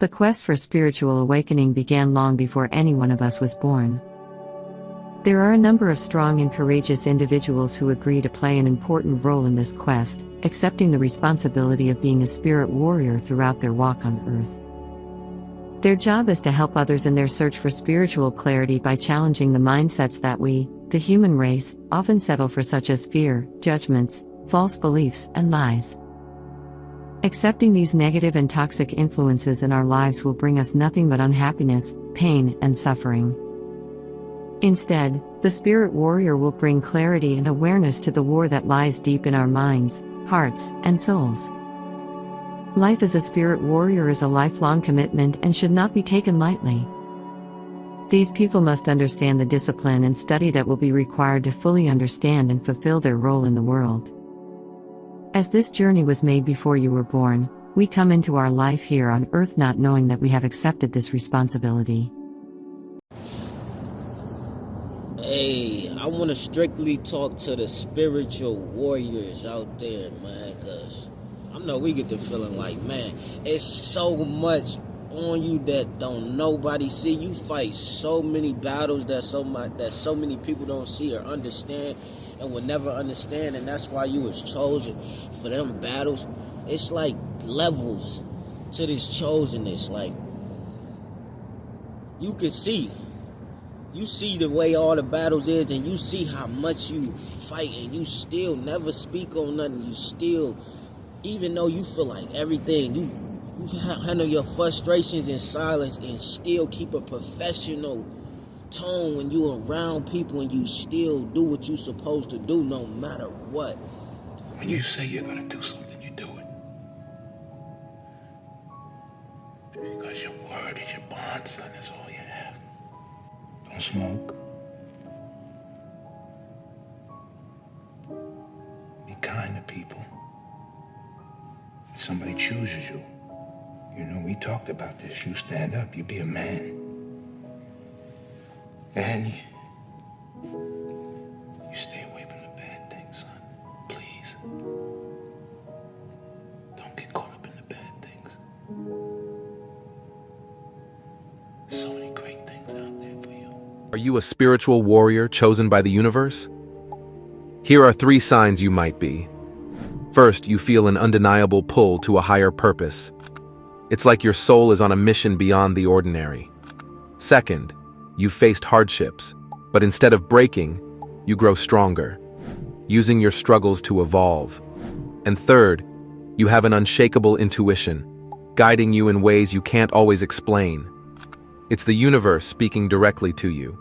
The quest for spiritual awakening began long before any one of us was born. There are a number of strong and courageous individuals who agree to play an important role in this quest, accepting the responsibility of being a spirit warrior throughout their walk on Earth. Their job is to help others in their search for spiritual clarity by challenging the mindsets that we, the human race, often settle for, such as fear, judgments, false beliefs, and lies. Accepting these negative and toxic influences in our lives will bring us nothing but unhappiness, pain, and suffering. Instead, the spirit warrior will bring clarity and awareness to the war that lies deep in our minds, hearts, and souls. Life as a spirit warrior is a lifelong commitment and should not be taken lightly. These people must understand the discipline and study that will be required to fully understand and fulfill their role in the world. As this journey was made before you were born, we come into our life here on Earth not knowing that we have accepted this responsibility. Hey, I want to strictly talk to the spiritual warriors out there, man, because I know we get the feeling like, man, it's so much on you that don't nobody see. You fight so many battles that so many people don't see or understand and will never understand, and that's why you was chosen for them battles. It's like levels to this chosenness. Like, you can see. You see the way all the battles is, and you see how much you fight, and you still never speak on nothing. You still, even though you feel like everything, you handle your frustrations in silence and still keep a professional tone when you're around people, and you still do what you're supposed to do no matter what. When you say you're going to do something, you do it. Because your word is your bond, son. That's all you have. Don't smoke. Be kind to people. If somebody chooses you, you know, we talked about this. You stand up, you be a man. And you stay away from the bad things, son. Please. Don't get caught up in the bad things. So many great things out there for you. Are you a spiritual warrior chosen by the universe? Here are 3 signs you might be. First, you feel an undeniable pull to a higher purpose. It's like your soul is on a mission beyond the ordinary. Second, you've faced hardships, but instead of breaking, you grow stronger, using your struggles to evolve. And third, you have an unshakable intuition, guiding you in ways you can't always explain. It's the universe speaking directly to you.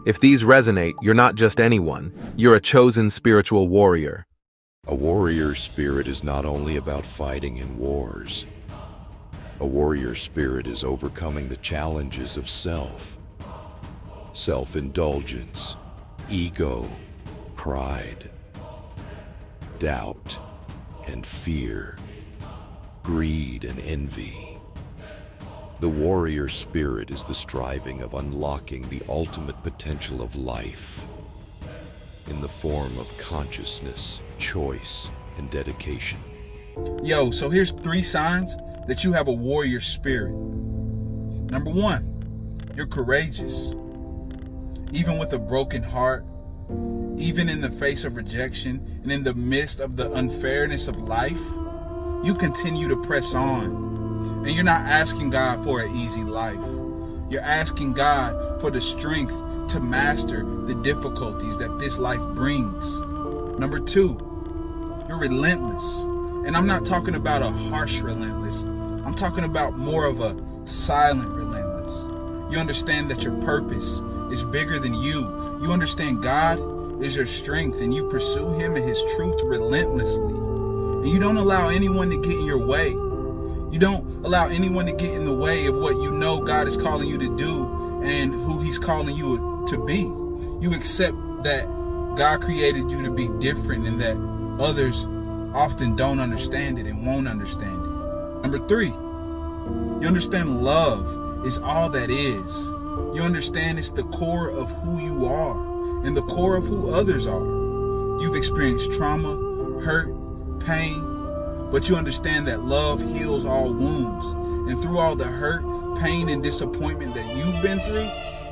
If these resonate, you're not just anyone, you're a chosen spiritual warrior. A warrior spirit is not only about fighting in wars. A warrior spirit is overcoming the challenges of self-indulgence, ego, pride, doubt, and fear, greed and envy. The warrior spirit is the striving of unlocking the ultimate potential of life in the form of consciousness, choice, and dedication. Yo, so here's 3 signs that you have a warrior spirit. Number 1, you're courageous. Even with a broken heart, even in the face of rejection, and in the midst of the unfairness of life, you continue to press on. And you're not asking God for an easy life. You're asking God for the strength to master the difficulties that this life brings. Number 2, you're relentless. And I'm not talking about a harsh relentless. I'm talking about more of a silent relentless. You understand that your purpose is bigger than you. You understand God is your strength, and you pursue Him and His truth relentlessly. And you don't allow anyone to get in your way. You don't allow anyone to get in the way of what you know God is calling you to do and who He's calling you to be. You accept that God created you to be different and that others often don't understand it and won't understand it. Number 3, you understand love is all that is. You understand it's the core of who you are and the core of who others are. You've experienced trauma, hurt, pain, but you understand that love heals all wounds And through all the hurt, pain, and disappointment that you've been through,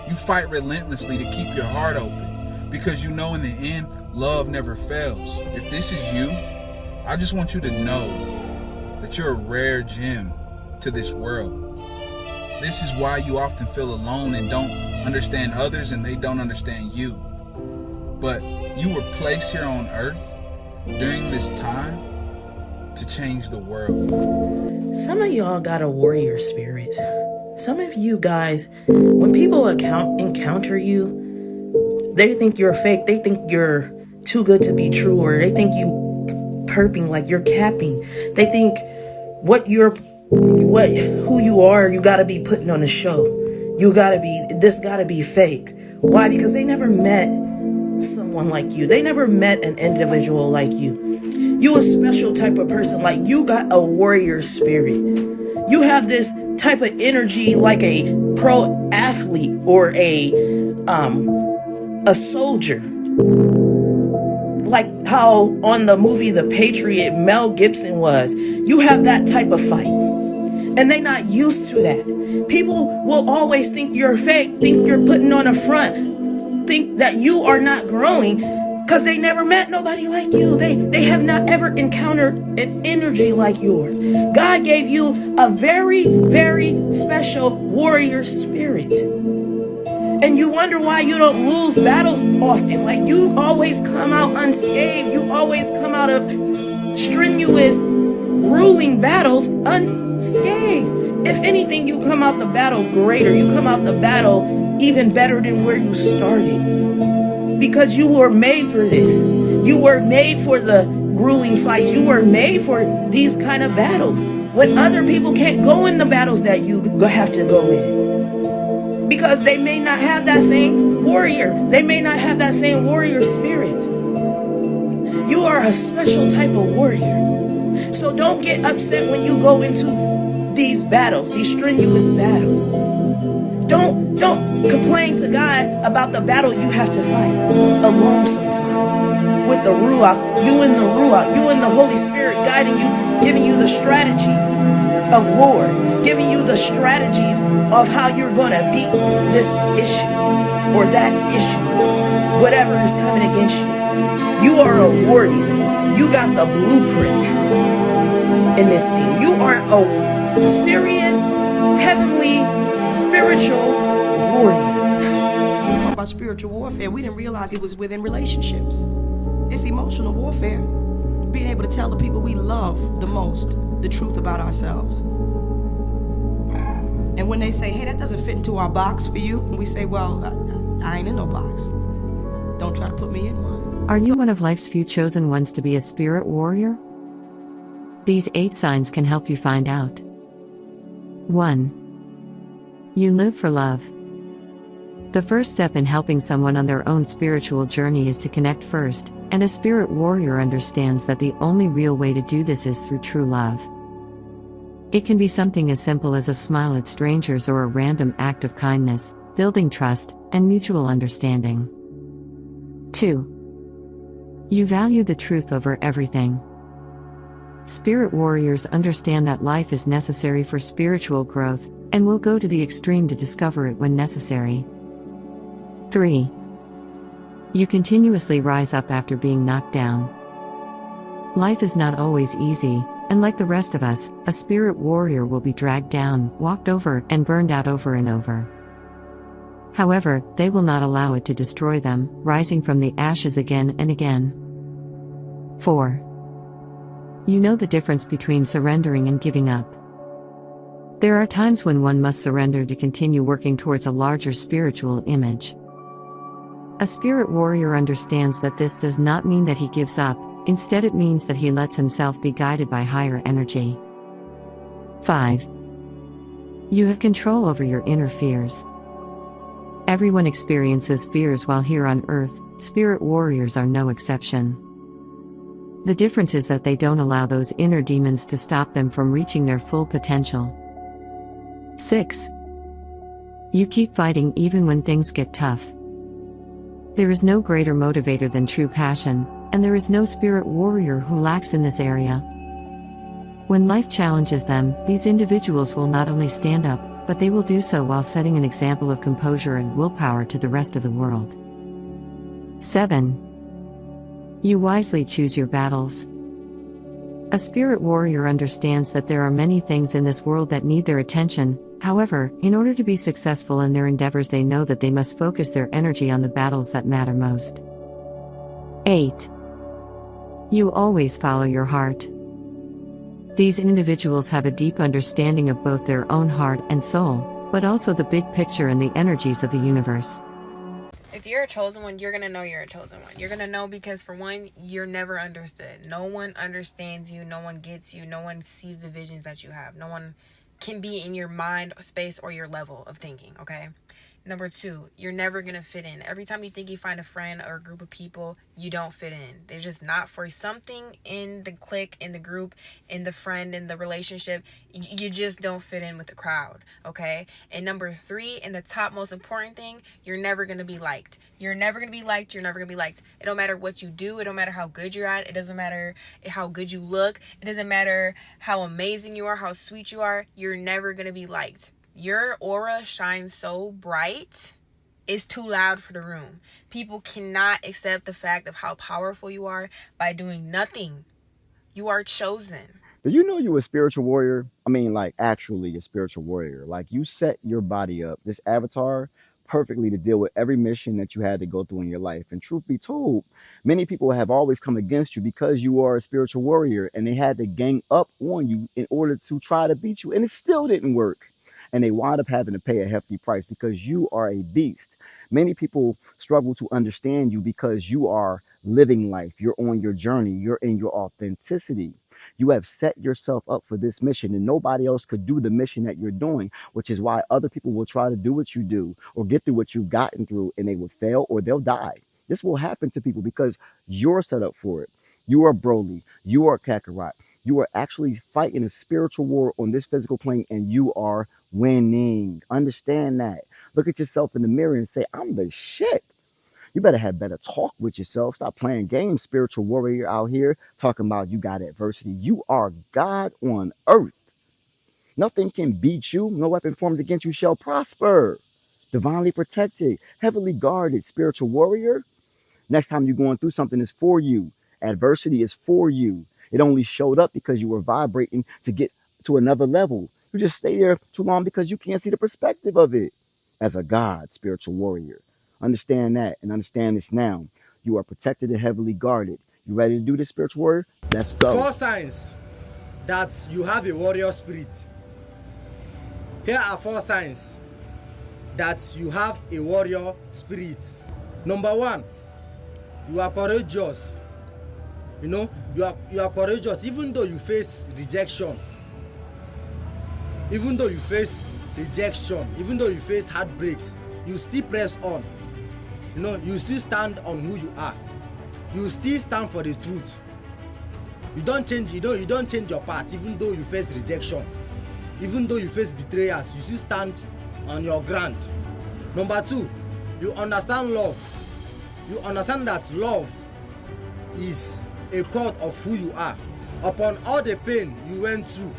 you fight relentlessly to keep your heart open, because you know in the end, love never fails. If this is you, I just want you to know that you're a rare gem to this world. This is why you often feel alone and don't understand others, and they don't understand you. But you were placed here on earth during this time to change the world. Some of y'all got a warrior spirit. Some of you guys, when people encounter you, they think you're fake. They think you're too good to be true, or they think you perping, like you're capping. They think who you are, you gotta be putting on a show. This gotta be fake. Why? Because they never met someone like you. They never met an individual like you. You a special type of person. Like, you got a warrior spirit. You have this type of energy like a pro athlete or a soldier. Like how on the movie The Patriot, Mel Gibson was. You have that type of fight. And they're not used to that. People will always think you're fake, think you're putting on a front, think that you are not growing, because they never met nobody like you. They have not ever encountered an energy like yours. God gave you a very, very special warrior spirit. And you wonder why you don't lose battles often. Like, you always come out unscathed. You always come out of strenuous, grueling battles unscathed. If anything, you come out the battle greater. You come out the battle even better than where you started. Because you were made for this. You were made for the grueling fights. You were made for these kind of battles. When other people can't go in the battles that you have to go in. Because they may not have that same warrior. They may not have that same warrior spirit. You are a special type of warrior. So don't get upset when you go into these battles, these strenuous battles. Don't complain to God about the battle you have to fight alone sometimes. With the Ruach, you and the Holy Spirit guiding you, giving you the strategies of war, giving you the strategies of how you're going to beat this issue or that issue, whatever is coming against you. You are a warrior. You got the blueprint in this thing. You are a serious, heavenly, spiritual warrior. We talk about spiritual warfare. We didn't realize it was within relationships. It's emotional warfare. Being able to tell the people we love the most the truth about ourselves. And when they say, hey, that doesn't fit into our box for you, and we say, well, I ain't in no box. Don't try to put me in one. Are you one of life's few chosen ones to be a spirit warrior? These 8 signs can help you find out. 1. You live for love. The first step in helping someone on their own spiritual journey is to connect first, and a spirit warrior understands that the only real way to do this is through true love. It can be something as simple as a smile at strangers or a random act of kindness, building trust and mutual understanding. 2. You value the truth over everything. Spirit warriors understand that life is necessary for spiritual growth, and will go to the extreme to discover it when necessary. 3. You continuously rise up after being knocked down. Life is not always easy, and like the rest of us, a spirit warrior will be dragged down, walked over, and burned out over and over. However, they will not allow it to destroy them, rising from the ashes again and again. 4. You know the difference between surrendering and giving up. There are times when one must surrender to continue working towards a larger spiritual image. A spirit warrior understands that this does not mean that he gives up, instead it means that he lets himself be guided by higher energy. 5. You have control over your inner fears. Everyone experiences fears while here on Earth, spirit warriors are no exception. The difference is that they don't allow those inner demons to stop them from reaching their full potential. 6. You keep fighting even when things get tough. There is no greater motivator than true passion, and there is no spirit warrior who lacks in this area. When life challenges them, these individuals will not only stand up, but they will do so while setting an example of composure and willpower to the rest of the world. 7. You wisely choose your battles. A spirit warrior understands that there are many things in this world that need their attention. However, in order to be successful in their endeavors, they know that they must focus their energy on the battles that matter most. 8. You always follow your heart. These individuals have a deep understanding of both their own heart and soul, but also the big picture and the energies of the universe. If you're a chosen one, you're going to know you're a chosen one. You're going to know because, for one, you're never understood. No one understands you. No one gets you. No one sees the visions that you have. No one can be in your mind, space, or your level of thinking, okay? Number 2, you're never going to fit in. Every time you think you find a friend or a group of people, you don't fit in. They're just not for something in the clique, in the group, in the friend, in the relationship. You just don't fit in with the crowd, okay? And number 3, and the top most important thing, you're never going to be liked. You're never going to be liked. You're never going to be liked. It don't matter what you do. It don't matter how good you're at. It doesn't matter how good you look. It doesn't matter how amazing you are, how sweet you are. You're never going to be liked. Your aura shines so bright, it's too loud for the room. People cannot accept the fact of how powerful you are by doing nothing. You are chosen. Do you know you're a spiritual warrior? I mean, like, actually a spiritual warrior. Like, you set your body up, this avatar, perfectly to deal with every mission that you had to go through in your life. And truth be told, many people have always come against you because you are a spiritual warrior, and they had to gang up on you in order to try to beat you, and it still didn't work. And they wind up having to pay a hefty price because you are a beast. Many people struggle to understand you because you are living life. You're on your journey. You're in your authenticity. You have set yourself up for this mission, and nobody else could do the mission that you're doing, which is why other people will try to do what you do or get through what you've gotten through, and they will fail or they'll die. This will happen to people because you're set up for it. You are Broly. You are Kakarot. You are actually fighting a spiritual war on this physical plane, and you are winning. Understand that. Look at yourself in the mirror and say, I'm the shit. You better have better talk with yourself. Stop playing games, spiritual warrior out here talking about you got adversity. You are God on earth. Nothing can beat you. No weapon formed against you shall prosper. Divinely protected, heavily guarded, spiritual warrior. Next time you're going through something is for you. Adversity is for you. It only showed up because you were vibrating to get to another level. You just stay there too long because you can't see the perspective of it. As a God, spiritual warrior, understand that and understand this now. You are protected and heavily guarded. You ready to do this, spiritual warrior? Let's go. 4 signs that you have a warrior spirit. Here are 4 signs that you have a warrior spirit. Number 1, you are courageous. You know, you are courageous even though you face rejection. Even though you face rejection, even though you face heartbreaks, you still press on. You know, you still stand on who you are. You still stand for the truth. You don't change. You don't change your path, even though you face rejection, even though you face betrayers. You still stand on your ground. Number 2, you understand love. You understand that love is a code of who you are. Upon all the pain you went through,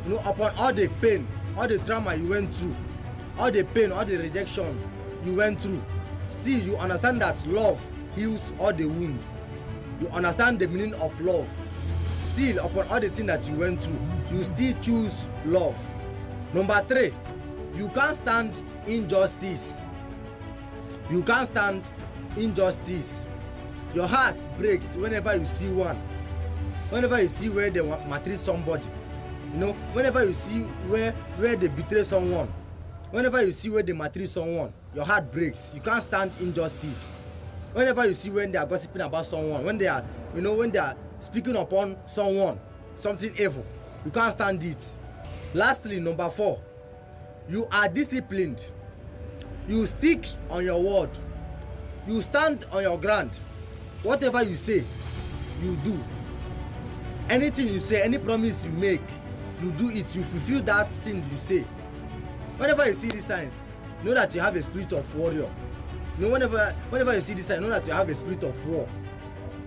you know, upon all the pain, all the trauma you went through, all the pain, all the rejection you went through, still you understand that love heals all the wound. You understand the meaning of love. Still, upon all the things that you went through, you still choose love. Number 3, you can't stand injustice. You can't stand injustice. Your heart breaks whenever you see one. Whenever you see where they maltreat somebody. You know, whenever you see where they betray someone, whenever you see where they maltreat someone, your heart breaks. You can't stand injustice. Whenever you see when they are gossiping about someone, when they are, you know, when they are speaking upon someone, something evil, you can't stand it. Lastly, number 4, you are disciplined. You stick on your word. You stand on your ground. Whatever you say, you do. Anything you say, any promise you make, you do it. You fulfill that thing you say. Whenever you see these signs, know that you have a spirit of warrior. You know, whenever you see this sign, know that you have a spirit of war.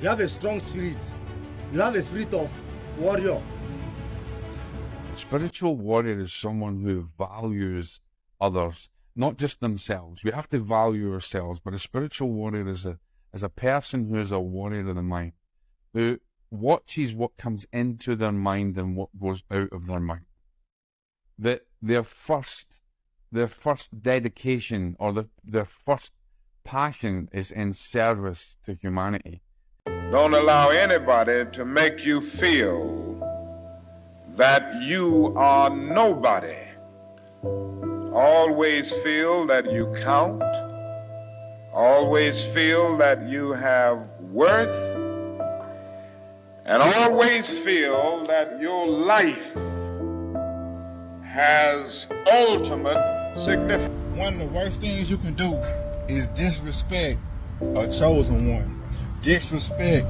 You have a strong spirit. You have a spirit of warrior. spiritual warrior is someone who values others, not just themselves. We have to value ourselves, but a spiritual warrior is a person who is a warrior of the mind, who watches what comes into their mind and what goes out of their mind. That their first dedication or their first passion is in service to humanity. Don't allow anybody to make you feel that you are nobody. Always feel that you count. Always feel that you have worth. And always feel that your life has ultimate significance. One of the worst things you can do is disrespect a chosen one. Disrespect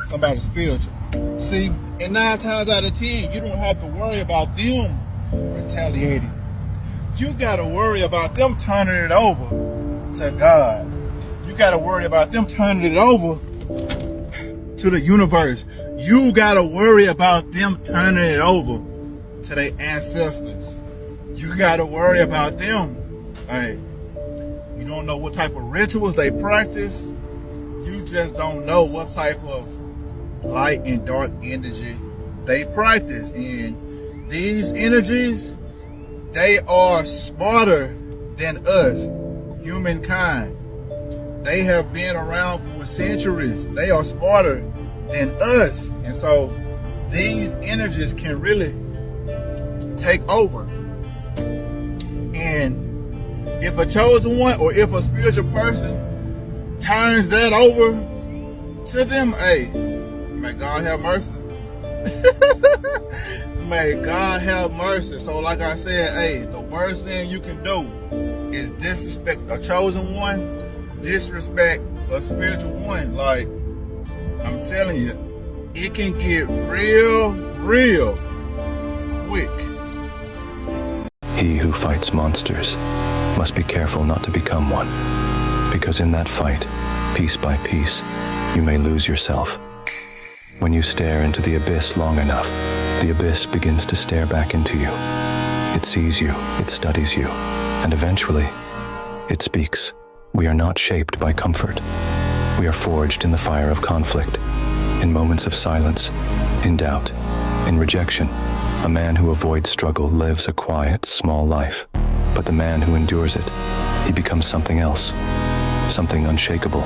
somebody spiritual. See, and 9 times out of 10, you don't have to worry about them retaliating. You gotta worry about them turning it over to God. You gotta worry about them turning it over to the universe. You gotta worry about them turning it over to their ancestors. You gotta worry about them. Hey, you don't know what type of rituals they practice. You just don't know what type of light and dark energy they practice. And these energies, they are smarter than us, humankind. They have been around for centuries. They are smarter than us. And so these energies can really take over. And if a chosen one or if a spiritual person turns that over to them, hey, may God have mercy. May God have mercy. So like I said, hey, the worst thing you can do is disrespect a chosen one, disrespect a spiritual one. Like, I'm telling you, it can get real quick. He who fights monsters must be careful not to become one, because in that fight, piece by piece, you may lose yourself. When you stare into the abyss long enough, the abyss begins to stare back into you. It sees you, it studies you, and eventually, it speaks. We are not shaped by comfort. We are forged in the fire of conflict, in moments of silence, in doubt, in rejection. A man who avoids struggle lives a quiet, small life. But the man who endures it, he becomes something else, something unshakable.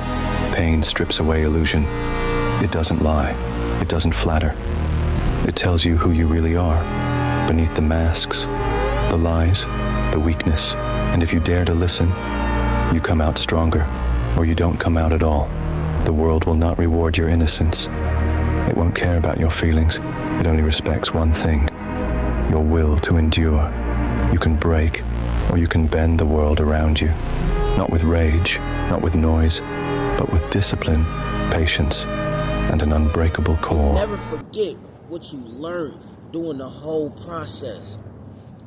Pain strips away illusion. It doesn't lie. It doesn't flatter. It tells you who you really are, beneath the masks, the lies, the weakness. And if you dare to listen, you come out stronger, or you don't come out at all. The world will not reward your innocence. It won't care about your feelings. It only respects one thing: your will to endure. You can break, or you can bend the world around you. Not with rage, not with noise, but with discipline, patience, and an unbreakable core. Never forget what you learned during the whole process.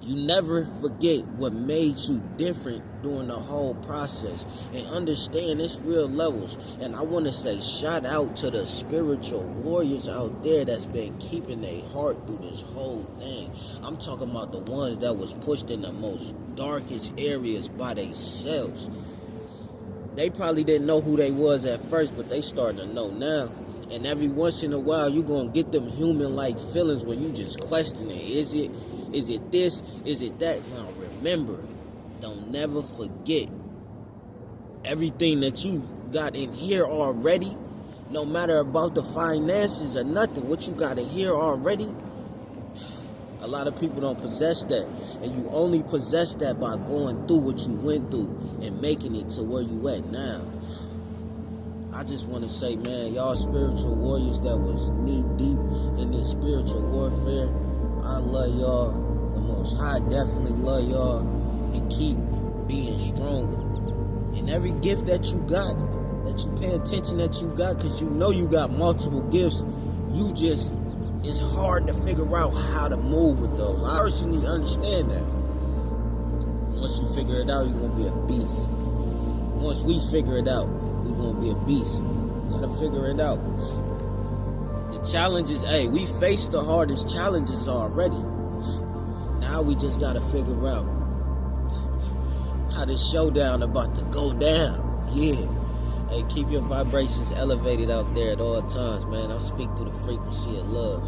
You never forget what made you different during the whole process. And understand it's real levels. And I want to say shout out to the spiritual warriors out there that's been keeping their heart through this whole thing. I'm talking about the ones that was pushed in the most darkest areas by themselves. They probably didn't know who they was at first, but they starting to know now. And every once in a while, you're going to get them human-like feelings when you just question it. Is it this? Is it that? Now, remember, don't never forget everything that you got in here already, no matter about the finances or nothing, what you got in here already. A lot of people don't possess that. And you only possess that by going through what you went through and making it to where you at now. I just want to say, man, y'all spiritual warriors that was knee deep in this spiritual warfare, I love y'all. The Most High definitely love y'all. And keep being stronger. And every gift that you got, that you pay attention that you got, because you know you got multiple gifts, it's hard to figure out how to move with those. I personally understand that. Once you figure it out, you're going to be a beast. Once we figure it out, we're going to be a beast. You got to figure it out. The challenges, we faced the hardest challenges already. Now we just gotta figure out how this showdown about to go down. Yeah. Hey, keep your vibrations elevated out there at all times, man. I'll speak through the frequency of love.